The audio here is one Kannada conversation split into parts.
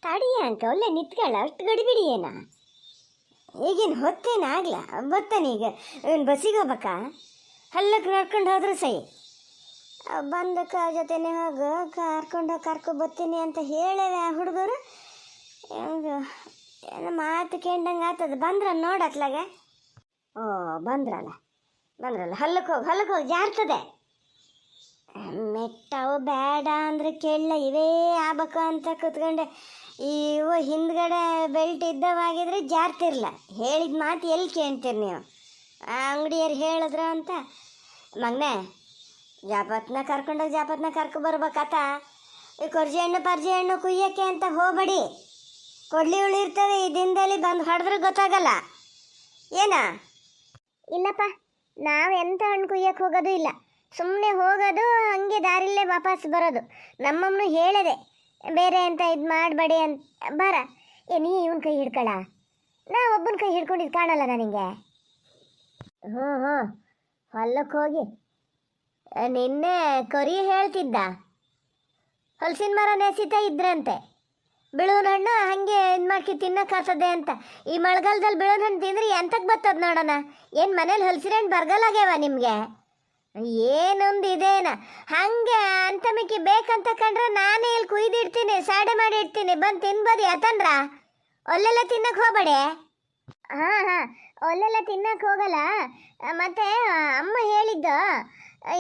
ತಡಿಯ ಅಂಕ ಒಳ್ಳೆ ನಿತ್ಕೊಳ್ಳ ಅಷ್ಟು ಗಡಿಬಿಡಿ ಏನ ಈಗೇನು ಹೊತ್ತೇನಾಗ್ಲ ಬರ್ತಾನೀಗ ಇವನು ಬಸ್ಸಿಗೆ ಹೋಗ್ಬೇಕಾ ಹಲ್ಲಕ್ಕೆ ನಡ್ಕೊಂಡು ಹೋದ್ರೆ ಸೈ ಬಂದಕ್ಕ ಜೊತೆನೆ ಹೋಗು ಕರ್ಕೊಬರ್ತೀನಿ ಅಂತ ಹೇಳವೆ ಆ ಹುಡುಗರು ಏನೋ ಮಾತು ಕೇಂಡಂಗೆ ಆಗ್ತದೆ ಬಂದ್ರ ನೋಡತ್ಲಾಗ ಓ ಬಂದ್ರಲ್ಲ ಹಲ್ಲಕ್ಕೆ ಹೋಗಿ ಜಾರ್ತದೆ ಮೆಟ್ಟವು ಬೇಡ ಅಂದರೆ ಕೇಳಲ್ಲ ಇವೇ ಆಗ್ಬೇಕು ಅಂತ ಕೂತ್ಕೊಂಡೆ ಇವು ಹಿಂದ್ಗಡೆ ಬೆಲ್ಟ್ ಇದ್ದವಾಗಿದ್ರೆ ಜಾರ್ತಿರ್ಲ ಹೇಳಿದ ಮಾತು ಎಲ್ಲಿ ಕೇಳ್ತೀರಿ ನೀವು ಆ ಅಂಗಡಿಯವ್ರು ಹೇಳಿದ್ರು ಅಂತ ಮಗನೇ ಜಾಪತ್ನ ಕರ್ಕೊಬರ್ಬೇಕಾತ ಈ ಕೊರ್ಜಿ ಹಣ್ಣು ಕುಯ್ಯೋಕ್ಕೆ ಅಂತ ಹೋಗ್ಬೇಡಿ ಕೊಡ್ಲಿ ಉಳಿರ್ತವೆ ಈ ದಿನದಲ್ಲಿ ಬಂದು ಹೊಡೆದ್ರೆ ಗೊತ್ತಾಗಲ್ಲ ಏನ ಇಲ್ಲಪ್ಪ ನಾವು ಎಂಥ ಹಣ್ಣು ಕುಯ್ಯಕ್ಕೆ ಹೋಗೋದು ಇಲ್ಲ ಸುಮ್ಮನೆ ಹೋಗೋದು ಹಂಗೆ ದಾರಿಲ್ಲೇ ವಾಪಸ್ ಬರೋದು ನಮ್ಮಮ್ಮನು ಹೇಳಿದೆ ಬೇರೆ ಅಂತ ಇದು ಮಾಡಬೇಡಿ ಅಂತ ಬರ ನೀ ಇವನ್ ಕೈ ಹಿಡ್ಕೊಳ ನಾ ಒಬ್ಬನ ಕೈ ಹಿಡ್ಕೊಂಡಿದ್ದು ಕಾಣಲ್ಲ ನನಗೆ ಹ್ಞೂ ಹೊಲಕ್ಕೆ ಹೋಗಿ ನಿನ್ನೆ ಕೊರಿ ಹೇಳ್ತಿದ್ದ ಹೊಲಸಿನ ಮರ ನೆಸಿತಾ ಇದ್ರಂತೆ ಬಿಳುವನ ಹಣ್ಣು ಹಾಗೆ ಇದು ಮಾಡ್ಕಿ ತಿನ್ನಕ್ಕಾಗ್ತದೆ ಅಂತ ಈ ಮಳೆಗಾಲದಲ್ಲಿ ಬಿಳುವನ ಹಣ್ಣು ತಿಂದ್ರೆ ಎಂತಕ್ಕೆ ಬರ್ತದೆ ನೋಡೋಣ ಏನು ಮನೇಲಿ ಹೊಲಸಿನ ಹಣ್ಣು ಬರಗಾಲಾಗ್ಯಾವ ನಿಮಗೆ ಏನೊಂದು ಇದೇನ ಹಾಗೆ ಅಂತ ಮಿಕ್ಕಿ ಬೇಕಂತ ಕಂಡ್ರೆ ನಾನೇ ಇಲ್ಲಿ ಕುಯ್ದಿಡ್ತೀನಿ ಸಾಡೆ ಮಾಡಿ ಇಡ್ತೀನಿ ಬಂದು ತಿನ್ಬೋದು ಯಾತಂದ್ರ ಒಲ್ಲೆಲ್ಲ ತಿನ್ನಕ್ಕೆ ಹೋಗಬೇಡಿ ಹಾಂ ಒಲ್ಲೆಲ್ಲ ತಿನ್ನಕ್ಕೆ ಹೋಗಲ್ಲ ಮತ್ತೆ ಅಮ್ಮ ಹೇಳಿದ್ದು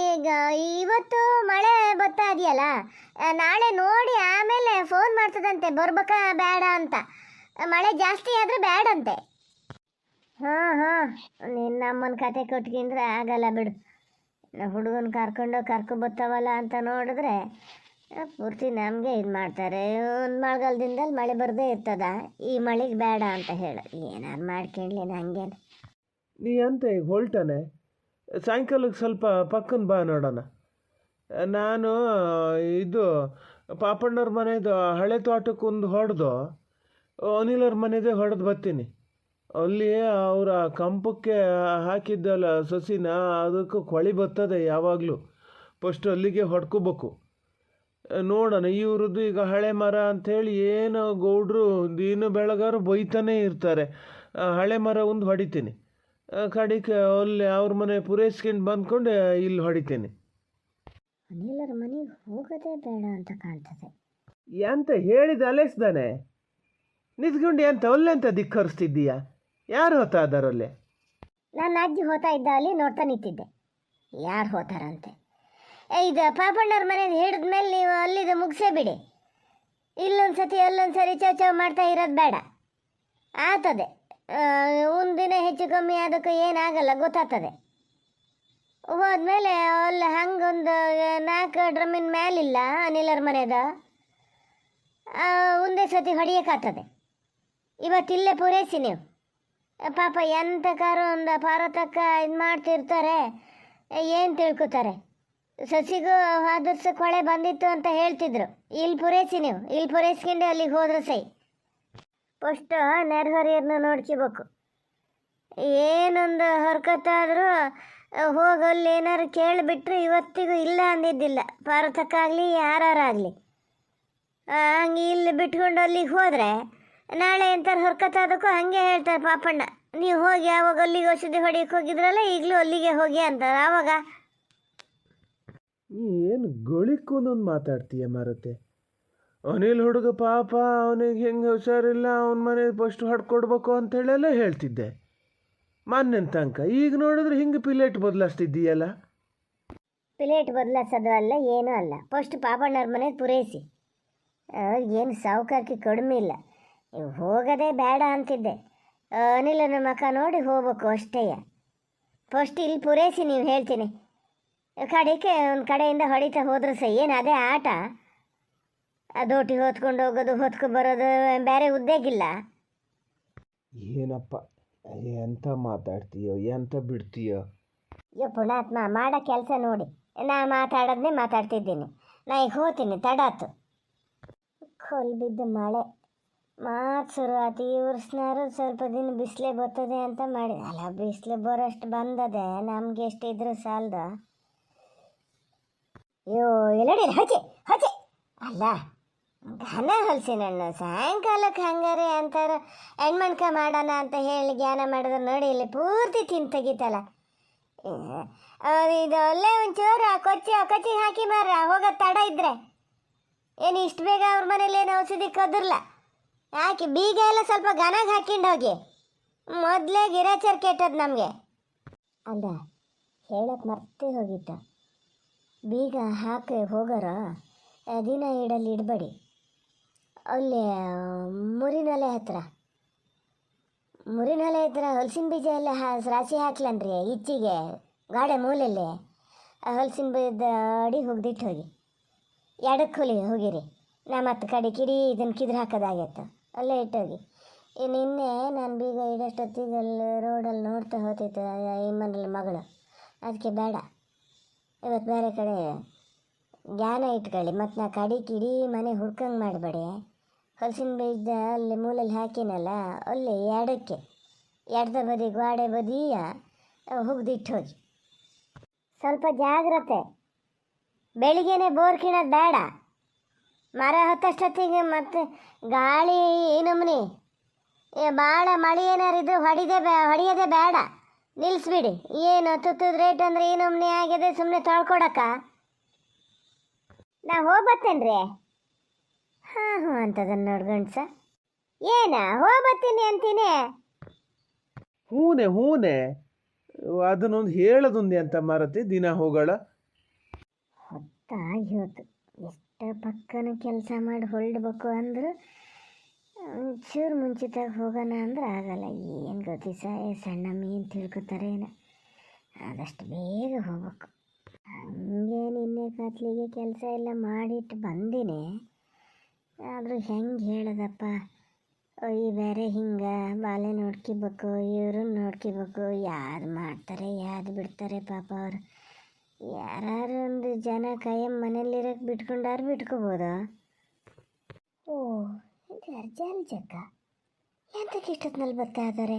ಈಗ ಇವತ್ತು ಮಳೆ ಬರ್ತಾ ಇದೆಯಲ್ಲ ನಾಳೆ ನೋಡಿ ಆಮೇಲೆ ಫೋನ್ ಮಾಡ್ತದಂತೆ ಬರ್ಬೇಕಾ ಬೇಡ ಅಂತ ಮಳೆ ಜಾಸ್ತಿ ಆದರೆ ಬೇಡಂತೆ ಹಾಂ ನಿನ್ನಮ್ಮನ ಕತೆ ಕೊಟ್ಕೊಂಡ್ರೆ ಆಗಲ್ಲ ಬಿಡು ಹುಡುಗನ ಕರ್ಕೊಬರ್ತಾವಲ್ಲ ಅಂತ ನೋಡಿದ್ರೆ ಪೂರ್ತಿ ನಮಗೆ ಇದು ಮಾಡ್ತಾರೆ ಒಂದು ಮಳೆಗಾಲದಿಂದಲ್ಲಿ ಮಳೆ ಬರದೇ ಇರ್ತದ ಈ ಮಳೆಗೆ ಬೇಡ ಅಂತ ಹೇಳು ಏನಾರು ಮಾಡ್ಕೊಂಡ್ಲಿ ಹಂಗೇನು ನೀ ಅಂತ ಈಗ ಹೊಲ್ಟಾನೆ ಸಾಯಂಕಾಲಕ್ಕೆ ಸ್ವಲ್ಪ ಪಕ್ಕನ ಬಾ ನೋಡೋಣ ನಾನು ಇದು ಪಾಪಣ್ಣವ್ರ ಮನೆದು ಹಳೆ ತೋಟಕ್ಕೆ ಒಂದು ಹೊಡೆದು ಅನಿಲವ್ರ ಮನೆದೇ ಹೊಡೆದು ಬರ್ತೀನಿ ಅಲ್ಲಿ ಅವರ ಕಂಪಕ್ಕೆ ಹಾಕಿದ್ದಲ್ಲ ಸಸಿನ ಅದಕ್ಕೆ ಕೊಳಿ ಬರ್ತದೆ ಯಾವಾಗಲೂ ಫಸ್ಟ್ ಅಲ್ಲಿಗೆ ಹೊಡ್ಕೋಬೇಕು ನೋಡೋಣ ಇವ್ರದ್ದು ಈಗ ಹಳೆ ಮರ ಅಂಥೇಳಿ ಏನು ಗೌಡ್ರು ದಿನ ಬೆಳಗಾರು ಬೈತಾನೇ ಇರ್ತಾರೆ ಹಳೆ ಮರ ಒಂದು ಹೊಡಿತೀನಿ ಕಡಿಕೆ ಅಲ್ಲಿ ಅವ್ರ ಮನೆ ಪೂರೈಸ್ಕೊಂಡು ಬಂದ್ಕೊಂಡು ಇಲ್ಲಿ ಹೊಡಿತೀನಿ ಅನಿಲರ ಮನೆಗೆ ಹೋಗೋದೇ ಬೇಡ ಅಂತ ಕಾಣ್ತದೆ ಎಂತ ಹೇಳಿದ ಅಲೆಸ್ದಾನೆ ನಿಂತ್ಕೊಂಡು ಎಂತ ಒಲ್ಲೆ ಅಂತ ಧಿಕ್ಕರಿಸ್ತಿದ್ದೀಯಾ ಯಾರು ಹೋಗ್ತಾ ಇದ್ದಾರಲ್ಲೇ ನನ್ನ ಅಜ್ಜಿ ಹೋಗ್ತಾ ಇದ್ದ ಅಲ್ಲಿ ನೋಡ್ತಾ ನಿಂತಿದ್ದೆ ಯಾರು ಹೋಗ್ತಾರಂತೆ ಇದು ಪಾಪಣ್ಣವ್ರ ಮನೇದು ಹಿಡಿದ ಮೇಲೆ ನೀವು ಅಲ್ಲಿದು ಮುಗಿಸೇ ಬಿಡಿ ಇಲ್ಲೊಂದು ಸತಿ ಅಲ್ಲೊಂದು ಸರಿ ಚೌ ಮಾಡ್ತಾ ಇರೋದು ಬೇಡ ಆಗ್ತದೆ ಒಂದಿನ ಹೆಚ್ಚು ಕಮ್ಮಿ ಅದಕ್ಕೆ ಏನಾಗಲ್ಲ ಗೊತ್ತಾಗ್ತದೆ ಹೋದ್ಮೇಲೆ ಅಲ್ಲಿ ಹಂಗೊಂದು 4 ಡ್ರಮ್ಮಿನ ಮೇಲಿಲ್ಲ ಅನಿಲರ ಮನೆದ ಒಂದೇ ಸತಿ ಹೊಡಿಯೋಕ್ಕಾಗ್ತದೆ ಇವತ್ತಿಲ್ಲೇ ಪೂರೈಸಿ ನೀವು ಪಾಪ ಎಂತಕಾರು ಒಂದು ಪಾರತಕ್ಕ ಇದು ಮಾಡ್ತಿರ್ತಾರೆ ಏನು ತಿಳ್ಕೊತಾರೆ ಸಸಿಗೂ ಆದರ್ಸ ಕೊಳೆ ಬಂದಿತ್ತು ಅಂತ ಹೇಳ್ತಿದ್ರು ಇಲ್ಲಿ ಪೂರೈಸಿ ನೀವು ಇಲ್ಲಿ ಪೂರೈಸ್ಕೊಂಡು ಅಲ್ಲಿಗೆ ಹೋದ್ರೆ ಸೈ ಫಸ್ಟು ನೆರೆಹೊರೆಯವ್ರನ್ನ ನೋಡ್ಕೋಬೇಕು ಏನೊಂದು ಹರ್ಕತ್ತಾದರೂ ಹೋಗಲ್ಲಿ ಏನಾರು ಕೇಳಿಬಿಟ್ರೆ ಇವತ್ತಿಗೂ ಇಲ್ಲ ಅಂದಿದ್ದಿಲ್ಲ ಪಾರತಕ್ಕಾಗಲಿ ಯಾರಾಗಲಿ ಹಂಗೆ ಇಲ್ಲಿ ಬಿಟ್ಕೊಂಡು ಅಲ್ಲಿಗೆ ಹೋದರೆ ನಾಳೆ ಎಂಥರು ಹರ್ಕತ್ತಾದಕ್ಕೂ ಹಾಗೆ ಹೇಳ್ತಾರೆ ಪಾಪಣ್ಣ ನೀವು ಹೋಗಿ ಆವಾಗ ಅಲ್ಲಿಗೆ ಔಷಧಿ ಹೊಡಿಯಕ್ಕೆ ಹೋಗಿದ್ರಲ್ಲ ಈಗಲೂ ಅಲ್ಲಿಗೆ ಹೋಗಿ ಅಂತಾರೆ ಆವಾಗ ಏನು ಗಳಿಕೊಂದೊಂದು ಮಾತಾಡ್ತೀಯ ಮಾರತ್ತೆ ಅನಿಲ್ ಹುಡುಗ ಪಾಪ ಅವನಿಗೆ ಹೆಂಗೆ ಹುಷಾರಿಲ್ಲ ಅವನ ಮನೆ ಫಸ್ಟ್ ಹೊಡ್ಕೊಡ್ಬೇಕು ಅಂತೇಳೆಲ್ಲ ಹೇಳ್ತಿದ್ದೆ ಮೊನ್ನೆನ ತನಕ ಈಗ ನೋಡಿದ್ರೆ ಹಿಂಗೆ ಪಿಲೇಟ್ ಬದಲಾಯಿಸ್ತಿದ್ದೀಯಲ್ಲ ಪ್ಲೇಟ್ ಬದಲಾಯಿಸೋದು ಅಲ್ಲ ಏನೂ ಅಲ್ಲ ಫಸ್ಟ್ ಪಾಪಣ್ಣವ್ರ ಮನೆಗೆ ಪೂರೈಸಿ ಏನು ಸಾವುಕಾರಕ್ಕೆ ಕಡಿಮೆ ಇಲ್ಲ ಹೋಗೋದೇ ಬೇಡ ಅಂತಿದ್ದೆ ಅನಿಲನ ಮಖ ನೋಡಿ ಹೋಗ್ಬೇಕು ಅಷ್ಟೇ ಫಸ್ಟ್ ಇಲ್ಲಿ ಪೂರೈಸಿ ನೀವು ಹೇಳ್ತೀನಿ ಕಡೆಗೆ ಒಂದು ಕಡೆಯಿಂದ ಹೊಡಿತಾ ಹೋದ್ರೆ ಸಹ ಏನು ಅದೇ ಆಟ ದೋಟಿ ಹೊತ್ಕೊಂಡು ಹೋಗೋದು ಹೊತ್ಕೊ ಬರೋದು ಬೇರೆ ಉದ್ದೇಗಿಲ್ಲ ಏನಪ್ಪ ಎಂತ ಮಾತಾಡ್ತೀಯೋ ಎಂತ ಬಿಡ್ತೀಯೋ ಪುಣಾತ್ಮ ಮಾಡೋ ಕೆಲಸ ನೋಡಿ ನಾ ಮಾತಾಡೋದನ್ನೇ ಮಾತಾಡ್ತಿದ್ದೀನಿ ನಾ ಈಗ ಹೋಗ್ತೀನಿ ತಡಾತು ಕೊಲ್ ಬಿದ್ದು ಮಳೆ ಮಾತು ಶುರು ಆಯ್ತು ಈ ವರ್ಷನಾರು ಸ್ವಲ್ಪ ದಿನ ಬಿಸಿಲೇ ಬರ್ತದೆ ಅಂತ ಮಾಡಿ ಅಲ್ಲ ಬಿಸಿಲು ಬರೋಷ್ಟು ಬಂದದೆ ನಮ್ಗೆ ಎಷ್ಟಿದ್ರು ಸಾಲದ ಅಯ್ಯೋ ಎಲ್ಲಡಿ ಹಚೆ ಅಲ್ಲ ಘನ ಹಲಸಿನ ಹಣ್ಣು ಸಾಯಂಕಾಲಕ್ಕೆ ಹಂಗಾರೆ ಅಂತಾರೆ ಹೆಣ್ಮಣ್ಕ ಮಾಡೋಣ ಅಂತ ಹೇಳಿ ಜ್ಞಾನ ಮಾಡಿದ್ರೆ ನೋಡಿ ಇಲ್ಲಿ ಪೂರ್ತಿ ತಿಂದು ತೆಗಿತಲ್ಲ. ಇದು ಒಳ್ಳೆ ಒಂಚೂರು ಕೊಚ್ಚಿಗೆ ಹಾಕಿ ಮಾರ ಹೋಗೋ ತಡ ಇದ್ರೆ ಏನು ಇಷ್ಟು ಬೇಗ ಅವ್ರ ಮನೇಲಿ ಏನು ಔಷಧಿ ಕದ್ರಲ್ಲ ಹಾಕಿ ಬೀಗ ಎಲ್ಲ ಸ್ವಲ್ಪ ಘನಾಗಿ ಹಾಕಿಂಡು ಹೋಗಿ. ಮೊದಲೇ ಗಿರಾಚರ್ ಕೆಟ್ಟದ್ದು ನಮಗೆ. ಅಲ್ಲ ಹೇಳಕ್ಕೆ ಮರ್ತೇ ಹೋಗಿತ್ತ, ಬೀಗ ಹಾಕಿ ಹೋಗೋರ ದಿನ ಇಡಲ್ಲಿ ಇಡಬೇಡಿ. ಅಲ್ಲಿ ಮುರಿನೊಲೆ ಹತ್ರ ಹಲಸಿನ ಬೀಜ ಎಲ್ಲ ರಾಶಿ ಹಾಕ್ಲನ್ರಿ ಇಚ್ಚಿಗೆ ಗಾಡೆ ಮೂಲೆಯಲ್ಲಿ ಹಲಸಿನ ಬೀಜದ ಅಡಿ ಹೋಗ್ದಿಟ್ಟು ಹೋಗಿ ಎಡಕ್ಕೆ ಹೋಗಿರಿ. ನಾ ಮತ್ತೆ ಕಡೆ ಕಿಡಿ ಇದನ್ನು ಕಿದ್ರೆ ಹಾಕೋದಾಗೈತೆ ಅಲ್ಲೇ ಇಟ್ಟೋಗಿ. ನಿನ್ನೆ ನಾನು ಬೀಗ ಇಡೋಷ್ಟೊತ್ತಿಗೆ ಅಲ್ಲಿ ರೋಡಲ್ಲಿ ನೋಡ್ತಾ ಹೋಗ್ತಿತ್ತು ಈ ಮನೇಲಿ ಮಗಳು. ಅದಕ್ಕೆ ಬೇಡ, ಇವತ್ತು ಬೇರೆ ಕಡೆ ಜ್ಞಾನ ಇಟ್ಕೊಳ್ಳಿ. ಮತ್ತು ನಾ ಕಡಿ ಕಿಡಿ ಮನೆ ಹುಡ್ಕಂಗೆ ಮಾಡಬೇಡಿ. ಹಲಸಿನ ಬೀಜ ಅಲ್ಲಿ ಮೂಲೆಯಲ್ಲಿ ಹಾಕಿನಲ್ಲ ಅಲ್ಲಿ ಎಡದ ಬದಿ ಗೋಡೆ ಬದಿಯ ಹುಗ್ದಿಟ್ಟು ಹೋಗಿ. ಸ್ವಲ್ಪ ಜಾಗ್ರತೆ, ಬೆಳಿಗ್ಗೆನೆ ಬೋರ್ ಕಿಣೋದು ಬೇಡ. ಮರ ಹತ್ತಷ್ಟೊತ್ತಿಗೆ ಮತ್ತೆ ಗಾಳಿ ನಮ್ಮನಿ ಭಾಳ ಮಳೆ ಏನಾರಿದ್ರು ಹೊಡೆಯೋದೇ ಬೇಡ, ನಿಲ್ಲಿಸ್ಬಿಡಿ. ಏನು ತುತ್ತದ ರೇಟ್ ಅಂದರೆ ಈ ನಮ್ಮನೆ ಆಗಿದೆ, ಸುಮ್ಮನೆ ತೊಳ್ಕೊಡಕ್ಕ. ನಾ ಹೋಗ್ಬತ್ತೇನ್ರಿ? ಹಾಂ ಅಂತದನ್ನು ನೋಡ್ಗಣ್ಸ ಏನ ಹೋಗ್ಬತ್ತೀನಿ ಅಂತೀನಿ. ಹೂನೆ ಅದನ್ನೊಂದು ಹೇಳೋದುಂದೆ ಅಂತ ಮಾರತಿ ದಿನ ಹೋಗೋಳ. ಹೊತ್ತಾಗಿ ಹೋತು, ಎಷ್ಟು ಪಕ್ಕನ ಕೆಲಸ ಮಾಡಿ ಹೊರಡ್ಬೇಕು ಅಂದ್ರೆ ಚೂರು ಮುಂಚಿತಾಗ ಹೋಗೋಣ ಅಂದ್ರೆ ಆಗಲ್ಲ. ಏನು ಗೊತ್ತಿಸ ಸಣ್ಣ ಮೀನು ತಿಳ್ಕೊತಾರೆ ಏನೋ, ಆದಷ್ಟು ಬೇಗ ಹೋಗ್ಬೇಕು. ಹಂಗೆ ನಿನ್ನೆ ಕತ್ಲಿಗೆ ಕೆಲಸ ಎಲ್ಲ ಮಾಡಿಟ್ಟು ಬಂದಿನಿ. ಆದರೂ ಹೆಂಗೆ ಹೇಳೋದಪ್ಪ, ಈ ಬೇರೆ ಹಿಂಗೆ ಬಾಲೆ ನೋಡ್ಕೋಬೇಕು, ಇವ್ರನ್ನ ನೋಡ್ಕೋಬೇಕು. ಯಾರು ಮಾಡ್ತಾರೆ ಯಾರು ಬಿಡ್ತಾರೆ ಪಾಪ ಅವರು. ಯಾರು ಒಂದು ಜನ ಕಾಯಂ ಮನೇಲಿರೋಕ್ಕೆ ಬಿಟ್ಕೊಂಡಾರು ಬಿಟ್ಕೋಬೋದು. ಓ ಇದು ಅರ್ಜಾಲ್ ಜಗ್ಗ ಎಂತಕ್ಕೆ ಇಷ್ಟೊತ್ತಿನಲ್ಲಿ ಬರ್ತಾ ಇದ್ದಾರೆ?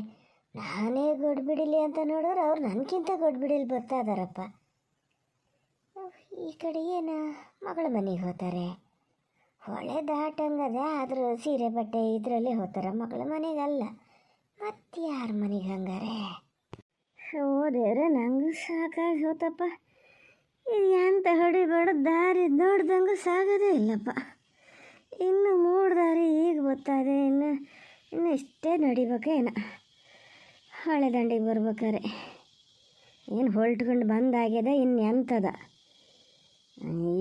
ನಾನೇ ಗೊಡ್ಬಿಡಿಲಿ ಅಂತ ನೋಡಿದ್ರೆ ಅವ್ರು ನನಗಿಂತ ಗೊಡ್ಬಿಡಿಲಿ ಬರ್ತಾ ಇದ್ದಾರಪ್ಪ. ಈ ಕಡೆ ಏನು ಮಗಳ ಮನೆಗೆ ಹೋಗ್ತಾರೆ, ಹೊಳೆ ದಾಟಂಗದೆ. ಆದರೂ ಸೀರೆ ಬಟ್ಟೆ ಇದರಲ್ಲಿ ಹೋಗ್ತಾರೆ, ಮಗಳ ಮನೆಗಲ್ಲ. ಮತ್ತೆ ಯಾರ ಮನೆಗೆ ಹಂಗಾರೆ? ಹೋದೇವ್ರೆ, ನಂಗೂ ಸಾಕಾಗಿ ಹೋತಪ್ಪ. ಇದು ಎಂತ ಹೊಡಿಬೇಡ ದಾರಿ ದೊಡ್ಡದಂಗೂ ಸಾಗೋದೇ ಇಲ್ಲಪ್ಪ. ಇನ್ನು ಮೂರು ದಾರಿ ಈಗ ಗೊತ್ತಾದೆ, ಇನ್ನು ಇಷ್ಟೇ ನಡಿಬೇಕೇನ ಹೊಳೆ ದಂಡಿಗೆ ಬರ್ಬೇಕಾರೆ. ಏನು ಹೊಲ್ಟ್ಕೊಂಡು ಬಂದಾಗ್ಯದ, ಇನ್ನು ಎಂಥದ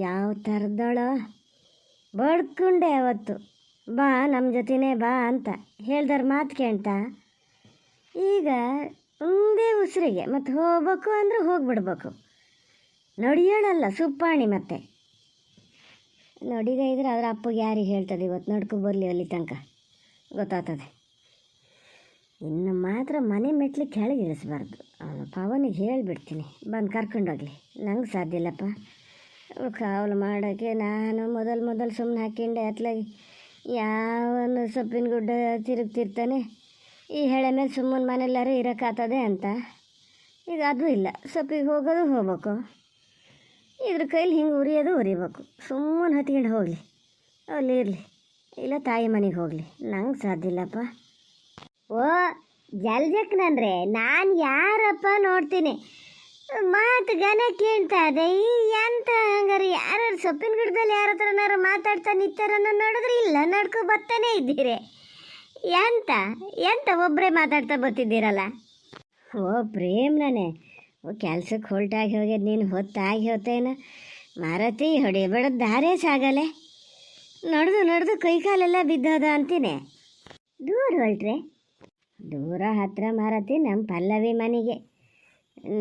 ಯಾವ ಥರದಳೋ ಬಡ್ಕೊಂಡೆ ಅವತ್ತು. ಬಾ ನಮ್ಮ ಜೊತೆನೇ ಬಾ ಅಂತ ಹೇಳ್ದಾರ ಮಾತು ಕೇಳ್ತ. ಈಗ ಒಂದೇ ಉಸಿರಿಗೆ ಮತ್ತು ಹೋಗ್ಬೇಕು ಅಂದ್ರೆ ಹೋಗಿಬಿಡ್ಬೇಕು. ನಡಿಯೋಳಲ್ಲ ಸುಪ್ಪಾಣಿ. ಮತ್ತೆ ನಡಿದೇ ಇದ್ರೆ ಅದ್ರ ಅಪ್ಪಗೆ ಯಾರಿಗೆ ಹೇಳ್ತದೆ ಇವತ್ತು ನಡ್ಕೊ ಬರಲಿ ಅಲ್ಲಿ ತನಕ ಗೊತ್ತಾಗ್ತದೆ. ಇನ್ನು ಮಾತ್ರ ಮನೆ ಮೆಟ್ಲಿಗೆ ಕೆಳಗೆ ಇಳಿಸ್ಬಾರ್ದು. ಅವನು ಪವನಿಗೆ ಹೇಳಿಬಿಡ್ತೀನಿ ಬಂದು ಕರ್ಕೊಂಡೋಗ್ಲಿ. ನಂಗೆ ಸಾಧ್ಯ ಇಲ್ಲಪ್ಪ ಕಾವಲು ಮಾಡೋಕ್ಕೆ. ನಾನು ಮೊದಲು ಸುಮ್ಮನೆ ಹಾಕ್ಕೊಂಡೆ ಅತ್ಲಾಗಿ ಯಾವನು ಸೊಪ್ಪಿನ ಗುಡ್ಡ ತಿರುಗ್ತಿರ್ತಾನೆ. ಈ ಹೆಳೆ ಮೇಲೆ ಸುಮ್ಮನೆ ಮನೆಯಲ್ಲಾರು ಇರೋಕ್ಕಾಗ್ತದೆ ಅಂತ. ಈಗ ಅದು ಇಲ್ಲ, ಸೊಪ್ಪಿಗೆ ಹೋಗ್ಬೇಕು, ಇದ್ರ ಕೈಲಿ ಹಿಂಗೆ ಉರಿಬೇಕು. ಸುಮ್ಮನೆ ಹತ್ಕೊಂಡು ಹೋಗಲಿ, ಅಲ್ಲಿ ಇರಲಿ, ಇಲ್ಲ ತಾಯಿ ಮನೆಗೆ ಹೋಗಲಿ. ನಂಗೆ ಸಾಧ್ಯ ಇಲ್ಲಪ್ಪ. ಓ ಜಲ್ಜಕ್ನಂದ್ರೆ ನಾನು ಯಾರಪ್ಪ ನೋಡ್ತೀನಿ. ಮಾತು ಗನ ಕೇಳ್ತಾ ಇದೆ. ಈ ಎಂತ ಹಂಗಾರೆ ಯಾರು ಸೊಪ್ಪಿನ ಗಿಡದಲ್ಲಿ ಯಾರ ಹತ್ರನಾರು ಮಾತಾಡ್ತಾ ನಿಂತಾರನ್ನ ನೋಡಿದ್ರೆ ಇಲ್ಲ, ನಡ್ಕೊ ಬರ್ತಾನೆ ಇದ್ದೀರಿ. ಎಂತ ಒಬ್ಬರೇ ಮಾತಾಡ್ತಾ ಬರ್ತಿದ್ದೀರಲ್ಲ. ಓ ಪ್ರೇಮ್ನೇ, ಓ ಕೆಲ್ಸಕ್ಕೆ ಹೊಲ್ಟಾಗಿ ಹೋಗ್ಯದ ನೀನು, ಹೊತ್ತಾಗಿ ಹೋತೇನು ಮಾರತಿ. ಹೊಡಿಬೇಡ ದಾರೇ ಸಾಗಲೆ, ನಡೆದು ಕೈಕಾಲೆಲ್ಲ ಬಿದ್ದೋದ ಅಂತೀನಿ. ದೂರ ಹೊಲ್ಟ್ರೆ ದೂರ ಹತ್ರ ಮಾರತಿ. ನಮ್ಮ ಪಲ್ಲವಿ ಮನೆಗೆ.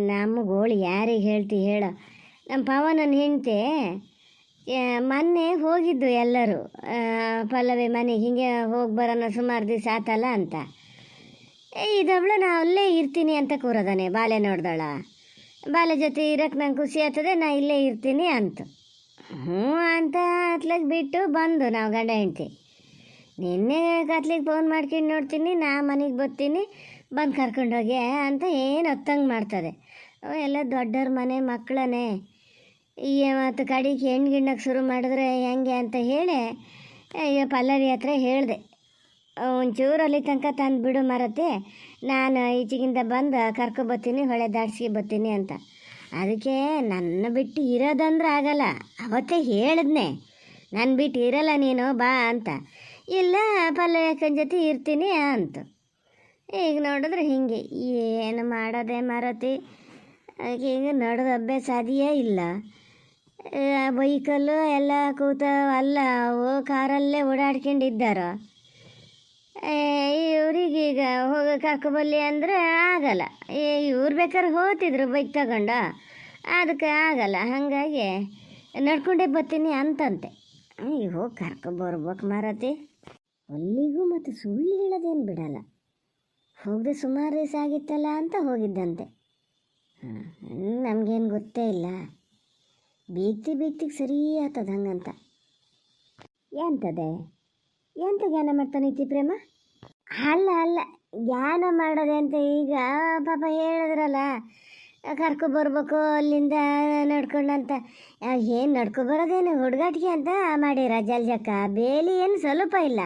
ನಮ್ಮ ಗೋಳು ಯಾರಿಗೆ ಹೇಳ್ತಿ ಹೇಳೋ? ನಮ್ಮ ಪವನನ ಹೆಂಡ್ತಿ ಮೊನ್ನೆ ಹೋಗಿದ್ದು ಎಲ್ಲರೂ ಪಲ್ಲವಿ ಮನೆಗೆ. ಹಿಂಗೆ ಹೋಗಿ ಬರೋಣ ಸುಮಾರು ದಿವಸ ಆತಲ್ಲ ಅಂತ. ಇದವಳು ನಾ ಅಲ್ಲೇ ಇರ್ತೀನಿ ಅಂತ ಕೂರೋದಾನೆ. ಬಾಲೆ ನೋಡ್ದಳ, ಬಾಲೆ ಜೊತೆ ಇರೋಕ್ಕೆ ನಂಗೆ ಖುಷಿ ಆಗ್ತದೆ, ನಾ ಇಲ್ಲೇ ಇರ್ತೀನಿ ಅಂತ. ಹ್ಞೂ ಅಂತ ಅತ್ಲಾಗ ಬಿಟ್ಟು ಬಂದು ನಾವು ಗಂಡ ಹೆಂಡ್ತಿ. ನಿನ್ನೆ ಕತ್ಲಿಗೆ ಫೋನ್ ಮಾಡ್ಕೊಂಡು ನೋಡ್ತೀನಿ, ನಾ ಮನೆಗೆ ಬರ್ತೀನಿ ಬಂದು ಕರ್ಕೊಂಡೋಗಿ ಅಂತ ಏನು ಹೊತ್ತಂಗೆ ಮಾಡ್ತದೆ. ಎಲ್ಲ ದೊಡ್ಡವ್ರ ಮನೆ ಮಕ್ಕಳೇ. ಈ ಮತ್ತು ಕಡೆಗೆ ಹೆಣ್ಣು ಗಿಣ್ಣಕ್ಕೆ ಶುರು ಮಾಡಿದ್ರೆ ಹೆಂಗೆ ಅಂತ ಹೇಳಿ ಅಯ್ಯೋ ಪಲ್ಲವಿ ಹತ್ರ ಹೇಳಿದೆ, ಒಂಚೂರು ಅಲ್ಲಿ ತನಕ ತಂದು ಬಿಡು ಮಾರತಿ, ನಾನು ಈಚೆಗಿಂದ ಬಂದು ಕರ್ಕೊಬತ್ತೀನಿ, ಹೊಳೆ ದಾಡ್ಸಿ ಬರ್ತೀನಿ ಅಂತ. ಅದಕ್ಕೆ ನನ್ನ ಬಿಟ್ಟು ಇರೋದಂದ್ರೆ ಆಗಲ್ಲ. ಅವತ್ತೇ ಹೇಳಿದ್ನೆ, ನನ್ನ ಬಿಟ್ಟು ಇರಲ್ಲ ನೀನು ಬಾ ಅಂತ. ಇಲ್ಲ ಪಲ್ಲವಿ ಅಕ್ಕನ ಜೊತೆ ಇರ್ತೀನಿ ಅಂತ. ಈಗ ನೋಡಿದ್ರೆ ಹಿಂಗೆ ಏನು ಮಾಡೋದೆ ಮಾರತಿ. ಈಗ ನಡೆದ ಅಭ್ಯಾಸ ಅದೆಯೇ ಇಲ್ಲ. ಬೈಕಲ್ಲು ಎಲ್ಲ ಕೂತ ಅಲ್ಲ, ಅವು ಕಾರಲ್ಲೇ ಓಡಾಡ್ಕೊಂಡಿದ್ದಾರೋ. ಇವ್ರಿಗೀಗ ಹೋಗಿ ಕರ್ಕೊಬಲ್ಲಿ ಅಂದರೆ ಆಗಲ್ಲ. ಇವ್ರು ಬೇಕಾದ್ರೆ ಹೋಗ್ತಿದ್ರು ಬೈಕ್ ತಗೊಂಡು, ಅದಕ್ಕೆ ಆಗಲ್ಲ. ಹಾಗಾಗಿ ನಡ್ಕೊಂಡೇ ಬರ್ತೀನಿ ಅಂತಂತೆ. ಈಗ ಹೋಗಿ ಕರ್ಕೊಬರ್ಬೇಕು ಮಾರತಿ. ಅಲ್ಲಿಗೂ ಮತ್ತು ಸುಳ್ಳು ಹೇಳೋದೇನು ಬಿಡಲ್ಲ. ಹೋಗದೆ ಸುಮಾರು ದಿವಸ ಆಗಿತ್ತಲ್ಲ ಅಂತ ಹೋಗಿದ್ದಂತೆ. ನಮಗೇನು ಗೊತ್ತೇ ಇಲ್ಲ. ಬೀಗ್ತಿಗೆ ಸರಿ ಆಗ್ತದ ಹಂಗಂತ. ಎಂತದೆ ಎಂತ ಜ್ಞಾನ ಮಾಡ್ತಾನೈತಿ ಪ್ರೇಮ? ಅಲ್ಲ ಜ್ಞಾನ ಮಾಡೋದೆ ಅಂತ. ಈಗ ಪಾಪ ಹೇಳಿದ್ರಲ್ಲ ಕರ್ಕೊಬರ್ಬೇಕು ಅಲ್ಲಿಂದ ನಡ್ಕೊಂಡಂತ. ಏನು ನಡ್ಕೊಬರೋದೇನು ಹುಡುಗಾಟಿಗೆ ಅಂತ ಮಾಡಿರ ಜಲ್ಜಕ್ಕ. ಬೇಲಿ ಏನು ಸ್ವಲ್ಪ ಇಲ್ಲ.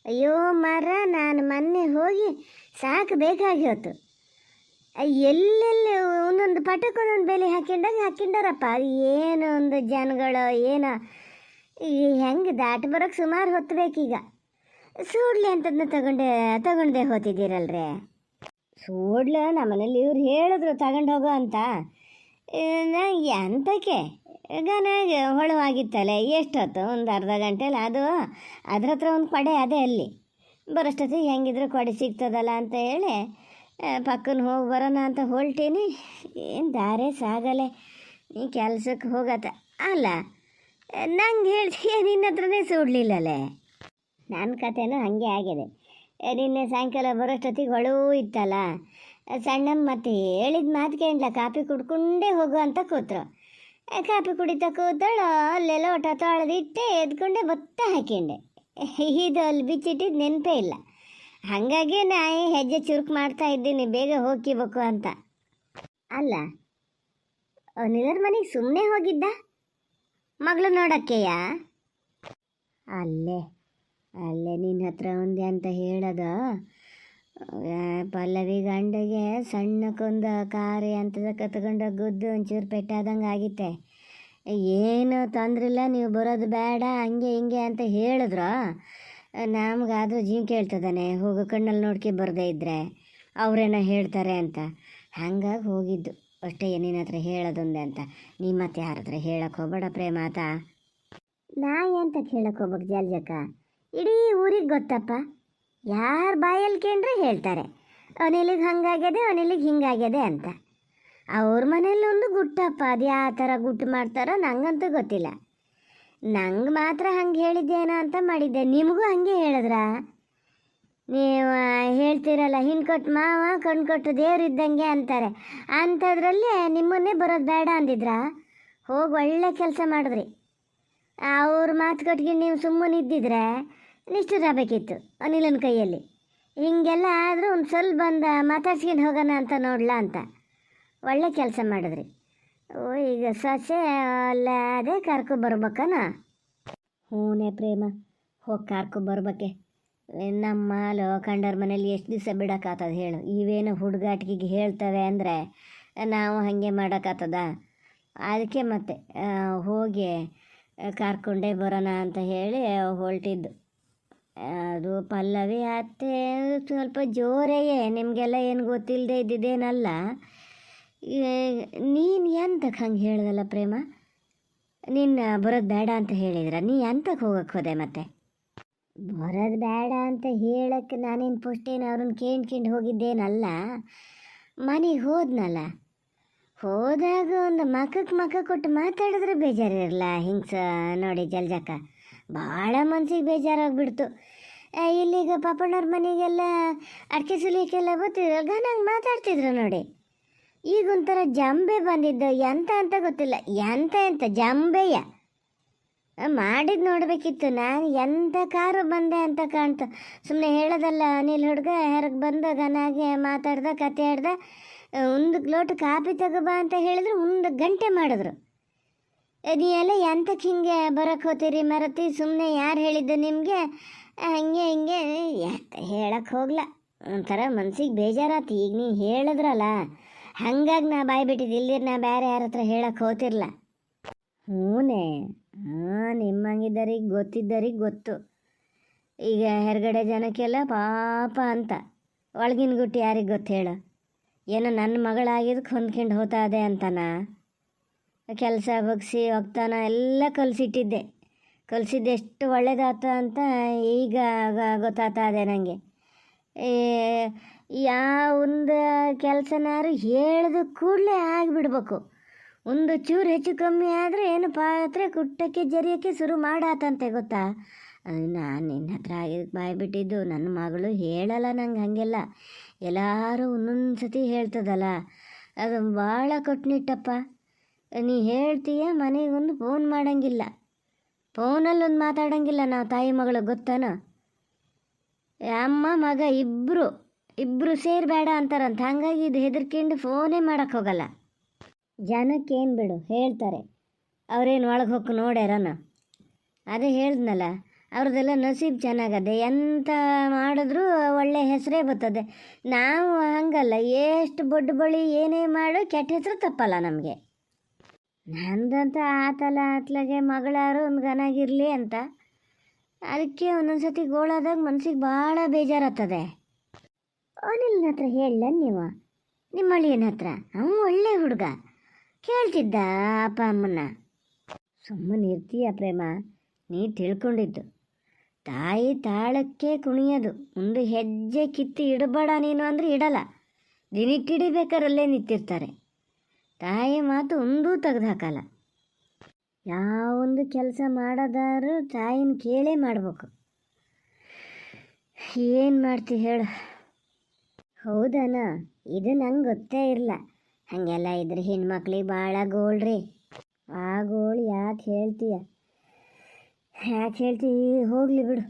ಅಯ್ಯೋ ಮರ, ನಾನು ಮೊನ್ನೆ ಹೋಗಿ ಸಾಕು ಬೇಕಾಗಿ ಹೊತ್ತು. ಎಲ್ಲೆಲ್ಲಿ ಒಂದೊಂದು ಪಟಕ್ಕೆ ಒಂದೊಂದು ಬೇಲಿ ಹಾಕ್ಕೊಂಡಾರಪ್ಪ. ಅದು ಏನು ಒಂದು ಜನಗಳು ಏನೋ ಹೆಂಗೆ ದಾಟಿ ಬರೋಕ್ಕೆ ಸುಮಾರು ಹೊತ್ತು ಬೇಕೀಗ. ಸೂಡ್ಲಿ ಅಂತದನ್ನ ತಗೊಂಡೇ ಹೋಗ್ತಿದ್ದೀರಲ್ರೇ. ಸೂಡ್ಲು ನಮ್ಮನೇಲಿ ಇವ್ರು ಹೇಳಿದ್ರು ತಗೊಂಡು ಹೋಗೋ ಅಂತ. ಎಂತಕ್ಕೆ ಗನಾಗ ಹೊಳವಾಗಿತ್ತಲ್ಲ, ಎಷ್ಟೊತ್ತು ಒಂದು ಅರ್ಧ ಗಂಟೆಲಿ ಅದು ಅದ್ರ ಹತ್ರ ಒಂದು ಕೊಡೆ ಅದೇ ಅಲ್ಲಿ ಬರೋಷ್ಟೊತ್ತಿಗೆ ಹೆಂಗಿದ್ರು ಕೊಡೆ ಸಿಗ್ತದಲ್ಲ ಅಂತ ಹೇಳಿ ಪಕ್ಕನ ಹೋಗಿ ಬರೋಣ ಅಂತ ಹೊಲ್ಟೀನಿ. ಏನು ದಾರೇ ಸಾಗಲೆ, ನೀ ಕೆಲ್ಸಕ್ಕೆ ಹೋಗತ್ತ. ಅಲ್ಲ ನಂಗೆ ಹೇಳ್ತೀಯ, ನಿನ್ನ ಹತ್ರನೇ ಸುಡ್ಲಿಲ್ಲಲೇ. ನನ್ನ ಕಥೆನೂ ಹಾಗೆ ಆಗಿದೆ. ನಿನ್ನೆ ಸಾಯಂಕಾಲ ಬರೋಷ್ಟೊತ್ತಿಗೆ ಹೊಳೂ ಇತ್ತಲ್ಲ, ಸಣ್ಣಮ್ಮ ಮತ್ತೆ ಹೇಳಿದ ಮಾತು ಕೇಳಲ್ಲ, ಕಾಫಿ ಕುಡ್ಕೊಂಡೇ ಹೋಗು ಅಂತ ಕೂತ್ರು. ಕಾಫಿ ಕುಡಿತಾ ಕೂತಾಳು. ಅಲ್ಲೆಲ್ಲ ಒಟ ತೊಳೆದಿಟ್ಟೆ ಎದ್ಕೊಂಡೆ ಭತ್ತ ಹಾಕ್ಯಂಡೆ. ಇದು ಅಲ್ಲಿ ಬಿಚ್ಚಿಟ್ಟಿದ್ದು ನೆನಪೇ ಇಲ್ಲ. ಹಾಗಾಗಿ ನಾ ಹೆಜ್ಜೆ ಚುರುಕು ಮಾಡ್ತಾ ಇದ್ದೀನಿ, ಬೇಗ ಹೋಗ್ಕಿಬೇಕು ಅಂತ. ಅಲ್ಲ ಅವನಿಲ್ಲರ ಮನೆಗೆ ಸುಮ್ಮನೆ ಹೋಗಿದ್ದ ಮಗಳು ನೋಡೋಕ್ಕೆಯ? ಅಲ್ಲೇ ನಿನ್ನ ಹತ್ರ ಒಂದೇ ಅಂತ ಹೇಳೋದು. ಪಲ್ಲವಿ ಗಂಡಗೆ ಸಣ್ಣಕ್ಕೊಂದು ಕಾರಿ ಅಂತದ ಕತ್ಕೊಂಡು ಗುದ್ದು ಒಂಚೂರು ಪೆಟ್ಟಾದಂಗೆ ಆಗಿತ್ತೆ. ಏನು ತೊಂದ್ರಿಲ್ಲ, ನೀವು ಬರೋದು ಬೇಡ ಹಂಗೆ ಹಿಂಗೆ ಅಂತ ಹೇಳಿದ್ರು. ನಮಗಾದರೂ ಜೀವ ಕೇಳ್ತದಾನೆ, ಹೋಗೋ ಕಣ್ಣಲ್ಲಿ ನೋಡ್ಕೆ ಬರದೇ ಇದ್ದರೆ ಅವರೇನೋ ಹೇಳ್ತಾರೆ ಅಂತ. ಹಂಗಾಗಿ ಹೋಗಿದ್ದು ಅಷ್ಟೇ. ನಿನ್ನ ಹತ್ರ ಹೇಳೋದೊಂದೇ ಅಂತ. ನೀ ಮತ್ತೆ ಯಾರ ಹತ್ರ ಹೇಳಕ್ಕೆ ಹೋಗ್ಬೇಡ ಪ್ರೇಮಾತ. ನಾ ಎಂತಕ್ಕೆ ಹೇಳಕ್ಕೆ ಹೋಗ್ಬೇಕು ಜಲ್ಜಕ್ಕ? ಇಡೀ ಊರಿಗೆ ಗೊತ್ತಪ್ಪ. ಯಾರು ಬಾಯಲ್ಲಿ ಕೇಂದ್ರೆ ಹೇಳ್ತಾರೆ ಅವನಿಲ್ಲಿಗೆ ಹಂಗಾಗ್ಯದೆ, ಅವನಿಲ್ಲಿಗೆ ಹಿಂಗಾಗ್ಯದೆ ಅಂತ. ಅವ್ರ ಮನೇಲಿ ಒಂದು ಗುಟ್ಟಪ್ಪ. ಅದು ಯಾವ ಥರ ಗುಟ್ಟು ಮಾಡ್ತಾರೋ ನಂಗಂತೂ ಗೊತ್ತಿಲ್ಲ. ನಂಗೆ ಮಾತ್ರ ಹಂಗೆ ಹೇಳಿದ್ದೇನೋ ಅಂತ ಮಾಡಿದ್ದೆ. ನಿಮಗೂ ಹಂಗೆ ಹೇಳಿದ್ರ? ನೀವು ಹೇಳ್ತೀರಲ್ಲ, ಹಿಂಡ್ಕೊಟ್ಟು ಮಾವ ಕಣ್ಕೊಟ್ಟು ದೇವ್ರು ಇದ್ದಂಗೆ ಅಂತಾರೆ. ಅಂಥದ್ರಲ್ಲಿ ನಿಮ್ಮನ್ನೇ ಬರೋದು ಬೇಡ ಅಂದಿದ್ರ? ಹೋಗಿ ಒಳ್ಳೆ ಕೆಲಸ ಮಾಡಿದ್ರಿ. ಅವ್ರ ಮಾತು ಕಟ್ಕೊಂಡು ನೀವು ಸುಮ್ಮನೆ ಇದ್ದಿದ್ರೆ ನಿಷ್ಠರಾಗಬೇಕಿತ್ತು ಅನಿಲನ ಕೈಯಲ್ಲಿ. ಹೀಗೆಲ್ಲ ಆದರೂ ಒಂದು ಸ್ವಲ್ಪ ಬಂದು ಮಾತಾಡ್ಸ್ಕೊಂಡು ಹೋಗೋಣ ಅಂತ ನೋಡ್ಲ ಅಂತ ಒಳ್ಳೆ ಕೆಲಸ ಮಾಡಿದ್ರಿ. ಈಗ ಸೊಸೆ ಅಲ್ಲ ಅದೇ ಕರ್ಕೊಬರ್ಬೇಕನ? ಹೂನೇ ಪ್ರೇಮ, ಹೋಗಿ ಕರ್ಕೊಬರ್ಬೇಕೆ. ನಮ್ಮ ಕಂಡರ ಮನೇಲಿ ಎಷ್ಟು ದಿವಸ ಬಿಡೋಕ್ಕಾಗ್ತದ ಹೇಳು? ಇವೇನು ಹುಡುಗಾಟಿಗೆ ಹೇಳ್ತವೆ ಅಂದರೆ ನಾವು ಹಾಗೆ ಮಾಡೋಕ್ಕಾಗ್ತದ? ಅದಕ್ಕೆ ಮತ್ತೆ ಹೋಗಿ ಕರ್ಕೊಂಡೇ ಬರೋಣ ಅಂತ ಹೇಳಿ ಹೊರಟಿದ್ದು. ಅದು ಪಲ್ಲವಿ ಅತ್ತೆ ಸ್ವಲ್ಪ ಜೋರೆಯೇ, ನಿಮಗೆಲ್ಲ ಏನು ಗೊತ್ತಿಲ್ಲದೆ ಇದ್ದಿದ್ದೇನಲ್ಲ. ನೀನು ಎಂತಕ್ಕೆ ಹಂಗೆ ಹೇಳ್ದಲ್ಲ ಪ್ರೇಮ? ನಿನ್ನ ಬರೋದು ಬೇಡ ಅಂತ ಹೇಳಿದ್ರ, ನೀ ಎಂತಕ್ಕೆ ಹೋಗಕ್ಕೆ ಹೋದೆ? ಮತ್ತೆ ಬರೋದು ಬೇಡ ಅಂತ ಹೇಳಕ್ಕೆ ನಾನೇನು ಪುಷ್ಟೇನು ಅವ್ರನ್ನ ಕೇಳ್ಕೊಂಡು ಹೋಗಿದ್ದೇನಲ್ಲ. ಮನೆಗೆ ಹೋದ್ನಲ್ಲ, ಹೋದಾಗ ಒಂದು ಮಕ್ಕ ಕೊಟ್ಟು ಮಾತಾಡಿದ್ರೆ ಬೇಜಾರಿರಲ್ಲ. ಹಿಂಗೆ ನೋಡಿ ಜಲ್ಜಕ್ಕ ಭಾಳ ಮನ್ಸಿಗೆ ಬೇಜಾರಾಗ್ಬಿಡ್ತು. ಇಲ್ಲಿಗ ಪಾಪಣ್ಣವ್ರ ಮನೆಗೆಲ್ಲ ಅಡಿಕೆ ಸುಲಿಯಕ್ಕೆಲ್ಲ ಬರ್ತಿದ್ರು, ಗನಾಗ ಮಾತಾಡ್ತಿದ್ರು ನೋಡಿ. ಈಗ ಒಂಥರ ಜಂಬೆ ಬಂದಿದ್ದು, ಎಂತ ಅಂತ ಗೊತ್ತಿಲ್ಲ. ಎಂತ ಜಂಬೆಯ ಮಾಡಿದ್ದು ನೋಡಬೇಕಿತ್ತು. ನಾನು ಎಂಥ ಕಾರು ಬಂದೆ ಅಂತ ಕಾಣ್ತು. ಸುಮ್ಮನೆ ಹೇಳೋದಲ್ಲ, ಅನಿಲ್ ಹುಡುಗ ಹೊರಗೆ ಬಂದ ಗನಾಗೆ ಮಾತಾಡ್ದ, ಕತೆ ಆಡ್ದ. ಒಂದು ಲೋಟ ಕಾಫಿ ತಗೋಬಾ ಅಂತ ಹೇಳಿದ್ರು 1 ಗಂಟೆ ಮಾಡಿದ್ರು. ನೀ ಎಲ್ಲ ಎಂತಕ್ಕೆ ಹಿಂಗೆ ಬರೋಕ್ಕೆ ಹೋಗ್ತೀರಿ ಮರತಿ? ಸುಮ್ಮನೆ ಯಾರು ಹೇಳಿದ್ದು ನಿಮಗೆ? ಹಂಗೆ ಹಿಂಗೆ ಹೇಳಕ್ಕೆ ಹೋಗ್ಲ, ಒಂಥರ ಮನ್ಸಿಗೆ ಬೇಜಾರಾತು. ಈಗ ನೀವು ಹೇಳಿದ್ರಲ್ಲ, ಹಂಗಾಗಿ ನಾ ಬಾಯ್ ಬಿಟ್ಟಿದ್ದು. ಇಲ್ದಿರ ನಾ ಬೇರೆ ಯಾರ ಹತ್ರ ಹೇಳಕ್ಕೆ ಹೋಗ್ತಿರ್ಲ. ಹ್ಞೂನೇ, ಹಾಂ, ನಿಮ್ಮಂಗಿದ್ದರಿಗೆ ಗೊತ್ತಿದ್ದರಿಗೆ ಗೊತ್ತು. ಈಗ ಹೊರಗಡೆ ಜನಕ್ಕೆಲ್ಲ ಪಾಪ ಅಂತ, ಒಳಗಿನ ಗುಟ್ಟು ಯಾರಿಗೆ ಗೊತ್ತು ಹೇಳು? ಏನೋ ನನ್ನ ಮಗಳಾಗಿದ್ದಕ್ಕೆ ಹೊಂದ್ಕೊಂಡು ಹೋಗ್ತಾ ಇದೆ ಅಂತನ. ಕೆಲಸ ಬಗ್ಸಿ ಹೋಗ್ತಾನ ಎಲ್ಲ ಕಲಿಸಿಟ್ಟಿದ್ದೆ. ಕಲಿಸಿದ್ದು ಎಷ್ಟು ಒಳ್ಳೇದಾತ ಅಂತ ಈಗ ಗೊತ್ತಾಗ್ತಾ ಇದೆ ನನಗೆ. ಯಾವೊಂದು ಕೆಲಸನಾರು ಹೇಳಿದ ಕೂಡಲೇ ಆಗಿಬಿಡ್ಬೇಕು. ಒಂದು ಚೂರು ಹೆಚ್ಚು ಕಮ್ಮಿ ಆದರೆ ಏನು ಪಾತ್ರೆ ಕುಟ್ಟಕ್ಕೆ ಜರಿಯೋಕ್ಕೆ ಶುರು ಮಾಡಾತಂತೆ, ಗೊತ್ತಾ? ನಾನು ನಿನ್ನ ಹತ್ರ ಆಗಿದ್ದಕ್ಕೆ ಬಾಯ್ಬಿಟ್ಟಿದ್ದು. ನನ್ನ ಮಗಳು ಹೇಳಲ್ಲ ನಂಗೆ ಹಾಗೆಲ್ಲ, ಎಲ್ಲರೂ ಒಂದೊಂದು ಸತಿ ಹೇಳ್ತದಲ್ಲ, ಅದು ಭಾಳ ಕಟ್ನಿಟ್ಟಪ್ಪ. ನೀ ಹೇಳ್ತೀಯ, ಮನೆಗೊಂದು ಫೋನ್ ಮಾಡೋಂಗಿಲ್ಲ, ಫೋನಲ್ಲೊಂದು ಮಾತಾಡೋಂಗಿಲ್ಲ ನಾವು ತಾಯಿ ಮಗಳು, ಗೊತ್ತಾನ? ಅಮ್ಮ ಮಗ ಇಬ್ಬರು ಸೇರಬೇಡ ಅಂತಾರಂತ. ಹಾಗಾಗಿ ಇದು ಹೆದರ್ಕೊಂಡು ಫೋನೇ ಮಾಡೋಕ್ಕೆ ಹೋಗಲ್ಲ. ಜನಕ್ಕೇನು ಬಿಡು, ಹೇಳ್ತಾರೆ. ಅವ್ರೇನು ಒಳಗೆ ಹೋಗಿ ನೋಡ್ಯಾರನ? ಅದೇ ಹೇಳ್ದನಲ್ಲ, ಅವ್ರದ್ದೆಲ್ಲ ನಸೀಬ್ ಚೆನ್ನಾಗದೆ. ಎಂತ ಮಾಡಿದ್ರೂ ಒಳ್ಳೆ ಹೆಸರೇ ಬರ್ತದೆ. ನಾವು ಹಂಗಲ್ಲ, ಎಷ್ಟು ಬೊಡ್ಡು ಬಳಿ ಏನೇ ಮಾಡೋ ಕೆಟ್ಟ ಹೆಸರು ತಪ್ಪಲ್ಲ ನಮಗೆ. ನಂದಂತ ಆತಲ ಅತ್ಲಾಗೆ ಮಗಳಾರು ಒಂದು ಗನಾಗಿರಲಿ ಅಂತ, ಅದಕ್ಕೆ ಒಂದೊಂದು ಸತಿ ಗೋಳಾದಾಗ ಮನ್ಸಿಗೆ ಭಾಳ ಬೇಜಾರಾಗ್ತದೆ. ಅನಿಲ್ನ ಹತ್ರ ಹೇಳಲ್ಲ ನೀವು? ನಿಮ್ಮ ಅಳಿಯನ ಹತ್ರ? ಅವನು ಒಳ್ಳೆ ಹುಡುಗ, ಕೇಳ್ತಿದ್ದ ಅಪ್ಪ ಅಮ್ಮನ್ನ. ಸುಮ್ಮನೆ ಇರ್ತೀಯ ಪ್ರೇಮ? ನೀ ತಿಳ್ಕೊಂಡಿದ್ದು ತಾಯಿ ತಾಳಕ್ಕೆ ಕುಣಿಯೋದು. ಒಂದು ಹೆಜ್ಜೆ ಕಿತ್ತಿ ಇಡಬೇಡ ನೀನು ಅಂದರೆ ಇಡಲ್ಲ, ದಿನಿಟ್ಟಿಡಿಬೇಕಾರಲ್ಲೇ ನಿಂತಿರ್ತಾರೆ. ತಾಯಿ ಮಾತು ಒಂದೂ ತೆಗೆದು ಹಾಕಲ್ಲ. ಯಾವೊಂದು ಕೆಲಸ ಮಾಡೋದಾದ್ರೂ ತಾಯಿನ ಕೇಳೇ ಮಾಡಬೇಕು. ಏನು ಮಾಡ್ತಿ ಹೇಳು? ಹೌದನ? ಇದು ನಂಗೆ ಗೊತ್ತೇ ಇರಲ್ಲ. ಹಾಗೆಲ್ಲ ಇದ್ರೆ ಹೆಣ್ಮಕ್ಳಿಗೆ ಭಾಳ ಗೋಳ್ರಿ. ಆ ಗೋಳು ಯಾಕೆ ಹೇಳ್ತೀಯ? ಹೋಗಲಿ ಬಿಡು.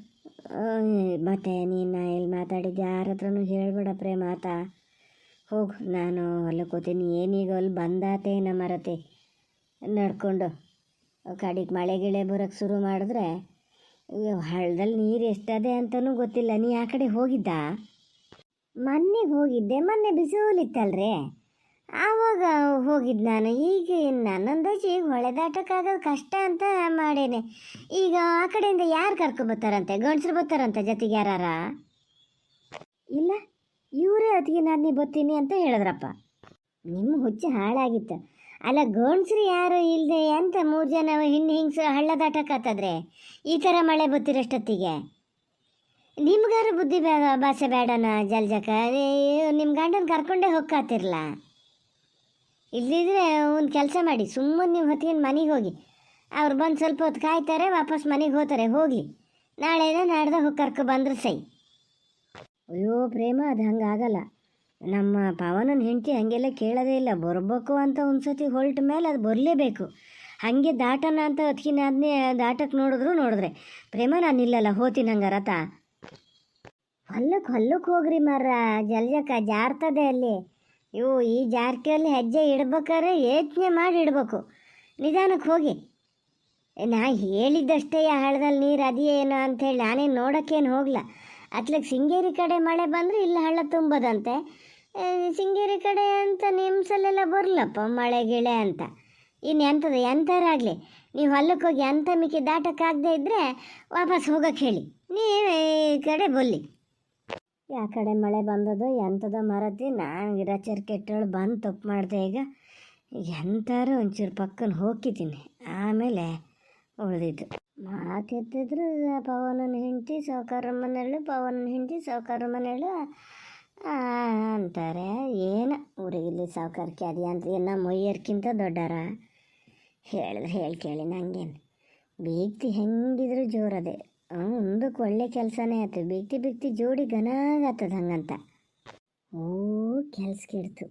ಮತ್ತೆ ನೀನು ಇಲ್ಲಿ ಮಾತಾಡಿದ್ದು ಯಾರ ಹತ್ರನೂ ಹೇಳ್ಬೇಡ ಪ್ರೇಮ ಆತ. ಹೋಗು, ನಾನು ಹೊಲಕ್ಕೋತೀನಿ. ಏನೀಗ ಅಲ್ಲಿ ಬಂದಾತೇನ ಮರತೆ ನಡ್ಕೊಂಡು. ಕಡಿಗೆ ಮಳೆ ಗಿಳೆ ಬರೋಕ್ಕೆ ಶುರು ಮಾಡಿದ್ರೆ ಹಳ್ಳದಲ್ಲಿ ನೀರು ಎಷ್ಟದೆ ಅಂತಲೂ ಗೊತ್ತಿಲ್ಲ. ನೀ ಆ ಕಡೆ ಹೋಗಿದ್ದ? ಮೊನ್ನೆ ಹೋಗಿದ್ದೆ, ಮೊನ್ನೆ ಬಿಸಿಲಿತ್ತಲ್ರಿ, ಆವಾಗ ಹೋಗಿದ್ದು ನಾನು. ಈಗ ನನ್ನಂದಾಜು ಈಗ ಹೊಳೆ ದಾಟಕ್ಕಾಗೋದು ಕಷ್ಟ ಅಂತ ಮಾಡೇನೆ. ಈಗ ಆ ಕಡೆಯಿಂದ ಯಾರು ಕರ್ಕೊಬತ್ತಾರಂತೆ? ಗಂಡಸ್ರು ಬರ್ತಾರಂತೆ ಜೊತೆಗೆ ಯಾರಾರ? ಇಲ್ಲ, ಇವರೇ ಅತಿಗೆ ನಾದಿನಿ ಬತ್ತೀನಿ ಅಂತ ಹೇಳಿದ್ರಪ್ಪ. ನಿಮ್ಮ ಹುಚ್ಚು ಹಾಳಾಗಿತ್ತು. ಅಲ್ಲ, ಗಂಡಸ್ರು ಯಾರು ಇಲ್ಲದೆ ಅಂತ 3 ಜನ ಹಿಂಗ್ಸು ಹಳ್ಳ ದಾಟಕ್ಕಾತದ್ರೆ ಈ ಥರ ಮಳೆ ಬತ್ತಿರೋಷ್ಟೊತ್ತಿಗೆ ನಿಮ್ಗಾರು ಬುದ್ಧಿ ಭಾಷೆ ಬೇಡನ ಜಲ್ಜಕ? ನಿಮ್ಮ ಗಂಡನ ಕರ್ಕೊಂಡೇ ಹೋಗ್ಕಾತಿರ್ಲ. ಇಲ್ಲಿದ್ರೆ ಒಂದು ಕೆಲಸ ಮಾಡಿ, ಸುಮ್ಮನೆ ನೀವು ಹೊತ್ತಿಗೆ ಮನೆಗೆ ಹೋಗಿ. ಅವ್ರು ಬಂದು ಸ್ವಲ್ಪ ಹೊತ್ತು ಕಾಯ್ತಾರೆ, ವಾಪಸ್ ಮನೆಗೆ ಹೋಗ್ತಾರೆ. ಹೋಗಲಿ, ನಾಳೆನ ನಾಡ್ದ ಹೋಗಿ ಬಂದ್ರೆ ಸೈ. ಅಯ್ಯೋ ಪ್ರೇಮ, ಅದು ಹಂಗಾಗಲ್ಲ. ನಮ್ಮ ಪವನನ ಹೆಂಡತಿ ಹಾಗೆಲ್ಲ ಕೇಳೋದೇ ಇಲ್ಲ. ಬರಬೇಕು ಅಂತ ಒಂದು ಸತಿ ಹೊಲ್ಟ ಮೇಲೆ ಅದು ಬರಲೇಬೇಕು. ಹಾಗೆ ದಾಟನ ಅಂತ ಹೊತ್ಕಿನ ಅದನ್ನೇ ದಾಟಕ್ಕೆ ನೋಡಿದ್ರೆ ಪ್ರೇಮ ನಾನು ಇಲ್ಲಲ್ಲ, ಹೋತೀನಿ ಹಂಗಾರತ. ಹೊಲ್ಲಕ್ಕೆ ಹೋಗ್ರಿ ಮರ, ಜಲ್ಜಕ ಜಾರ್ತದೆ ಅಲ್ಲಿ. ಈ ಜಾರ್ಕೆಯಲ್ಲಿ ಹೆಜ್ಜೆ ಇಡ್ಬೇಕಾದ್ರೆ ಯೋಚನೆ ಮಾಡಿ ಇಡಬೇಕು. ನಿಧಾನಕ್ಕೆ ಹೋಗಿ. ನಾ ಹೇಳಿದ್ದಷ್ಟೇ ಹಳ್ಳದಲ್ಲಿ ನೀರು ಅದೇನೋ ಅಂಥೇಳಿ ನಾನೇನು ನೋಡೋಕ್ಕೇನು ಹೋಗಲ್ಲ. ಅತ್ಲಕ್ಕೆ ಶೃಂಗೇರಿ ಕಡೆ ಮಳೆ ಬಂದರೆ ಇಲ್ಲಿ ಹಳ್ಳ ತುಂಬೋದಂತೆ. ಶೃಂಗೇರಿ ಕಡೆ ಅಂತ ನಿಮ್ಸಲ್ಲೆಲ್ಲ ಬರಲಪ್ಪ ಮಳೆ ಗಿಳೆ ಅಂತ. ಇನ್ನು ಎಂಥರಾಗಲಿ, ನೀವು ಹೊಲಕ್ಕೆ ಹೋಗಿ ಅಂಥ ಮಿಕ್ಕಿ ದಾಟಕ್ಕಾಗದೇ ಇದ್ದರೆ ವಾಪಸ್ ಹೋಗೋಕ್ಕೆ ಹೇಳಿ. ನೀವು ಈ ಕಡೆ ಬಲ್ಲಿ. ಯಾವ ಕಡೆ ಮಳೆ ಬಂದದೋ ಎಂಥದ ಮರತಿ. ನಾನು ಗಿರಾಚರ್ ಕೆಟ್ಟಳು ಬಂದು ತಪ್ಪು ಮಾಡಿದೆ. ಈಗ ಎಂಥಾರು ಒಂಚೂರು ಪಕ್ಕನ ಹೋಗ್ತಿದ್ದೀನಿ, ಆಮೇಲೆ ಉಳಿದಿದ್ದು ಮಾತೆತ್ತಿದ್ರು. ಪವನನ ಹೆಂಡತಿ ಸಾವ್ಕಾರ ಮನೆಯಳು, ಪವನನ ಹೆಂಡತಿ ಸಾವ್ಕಾರ ಮನೆಯಳು ಅಂತಾರೆ. ಏನು ಊರಿಗಿಲ್ಲಿ ಸಾವ್ಕಾರಕ್ಕೆ ಅದೇ ಅಂತ ನಮ್ಮ ಮೊಯ್ಯರ್ಕಿಂತ ದೊಡ್ಡರ ಹೇಳಿದ್ರೆ ಹೇಳಿ ಕೇಳಿ. ನಂಗೇನು ಬೀಗ್ತಿ ಹೆಂಗಿದ್ರು ಜೋರದೆ. ಮುಂದಕ್ಕೆ ಒಳ್ಳೆ ಕೆಲಸನೇ ಆಯ್ತು. ಬಿಗ್ತಿ ಜೋಡಿ ಗನಾಗತ್ತದ ಹಂಗಂತ. ಕೆಲಸ ಕೆಡ್ತು.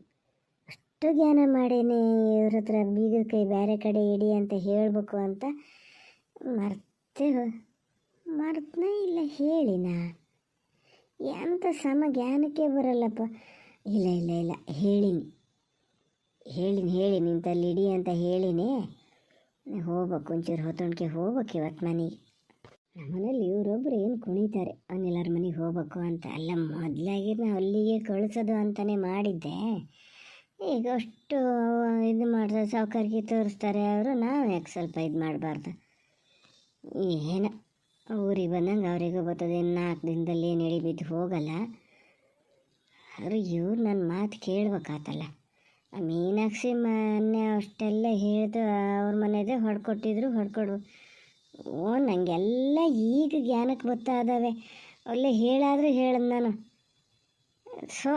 ಅಷ್ಟು ಜ್ಞಾನ ಮಾಡೇನೆ ಇವ್ರ ಹತ್ರ ಬೀಗದ ಕೈ ಬೇರೆ ಕಡೆ ಇಡಿ ಅಂತ ಹೇಳಬೇಕು ಅಂತ ಮರ್ತನೇ ಇಲ್ಲ. ಹೇಳಿನ ಎಂಥ ಸಮ ಜ್ಞಾನಕ್ಕೆ ಬರಲ್ಲಪ್ಪ. ಇಲ್ಲ ಹೇಳಿನಿ ಇಂಥಲ್ಲಿ ಇಡಿ ಅಂತ ಹೇಳಿನಿ. ಹೋಗ್ಬೇಕು ಒಂಚೂರು ಹೊತ್ತೊಂಡ್ಕೆ ಹೋಗ್ಬೇಕು ಇವತ್ತು ಮನೆಗೆ. ನಮ್ಮನೇಲಿ ಇವರೊಬ್ಬರು ಏನು ಕುಣಿತಾರೆ ಅವನ್ನೆಲ್ಲರ ಮನೆಗೆ ಹೋಗ್ಬೇಕು ಅಂತ. ಅಲ್ಲ ಮೊದಲಾಗಿ ನಾವು ಅಲ್ಲಿಗೆ ಕಳಿಸೋದು ಅಂತಲೇ ಮಾಡಿದ್ದೆ. ಈಗ ಅಷ್ಟು ಇದು ಮಾಡಿದ್ರೆ ಸಾವುಕಾರಿಗೆ ತೋರಿಸ್ತಾರೆ ಅವರು, ನಾವು ಯಾಕೆ ಸ್ವಲ್ಪ ಇದು ಮಾಡಬಾರ್ದು? ಏನೋ ಊರಿಗೆ ಬಂದಂಗೆ ಅವರಿಗೂ ಬರ್ತದೆ. 4 ದಿನದಲ್ಲಿ ಏನು ಬಿದ್ದು ಹೋಗಲ್ಲ. ಆದರೂ ಇವ್ರು ನನ್ನ ಮಾತು ಕೇಳ್ಬೇಕಾತಲ್ಲ. ಆ ಮೀನಾಕ್ಷಿ ಮೊನ್ನೆ ಅಷ್ಟೆಲ್ಲ ಹೇಳ್ದು ಅವ್ರ ಮನೆಯದೇ ಹೊಡ್ಕೊಡು. ಓ ನನಗೆಲ್ಲ ಈಗ ಜ್ಞಾನಕ್ಕೆ ಬರ್ತಾ ಇದ್ದಾವೆ. ಅಲ್ಲೇ ಹೇಳಾದರೂ ಹೇಳದ್ ನಾನು. ಸೊ